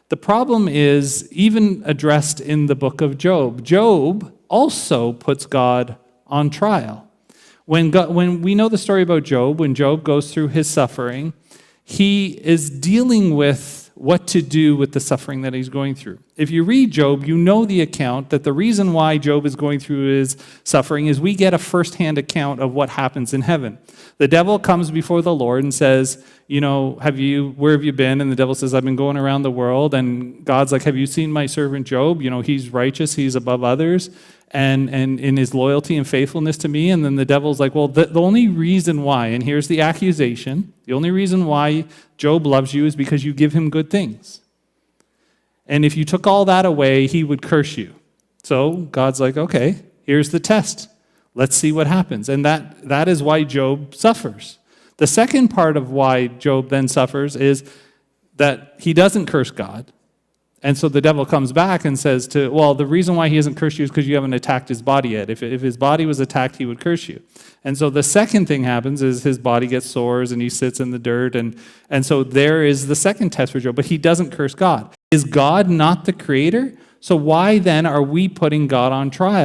The problem is even addressed in the book of Job. Job also puts God on trial. When we know the story about Job, when Job goes through his suffering, he is dealing with what to do with the suffering that he's going through. If you read Job, you know the account that the reason why Job is going through his suffering is we get a firsthand account of what happens in heaven. The devil comes before the Lord and says, where have you been? And the devil says, I've been going around the world. And God's like, have you seen my servant Job? He's righteous, he's above others, and in his loyalty and faithfulness to me. And then the devil's like, well, the only reason why, and here's the accusation, the only reason why Job loves you is because you give him good things. And if you took all that away, he would curse you. So God's like, okay, here's the test. Let's see what happens. And that is why Job suffers. The second part of why Job then suffers is that he doesn't curse God. And so the devil comes back and says the reason why he hasn't cursed you is because you haven't attacked his body yet. If his body was attacked, he would curse you. And so the second thing happens is his body gets sores and he sits in the dirt. And so there is the second test for Job, but he doesn't curse God. Is God not the creator? So why then are we putting God on trial?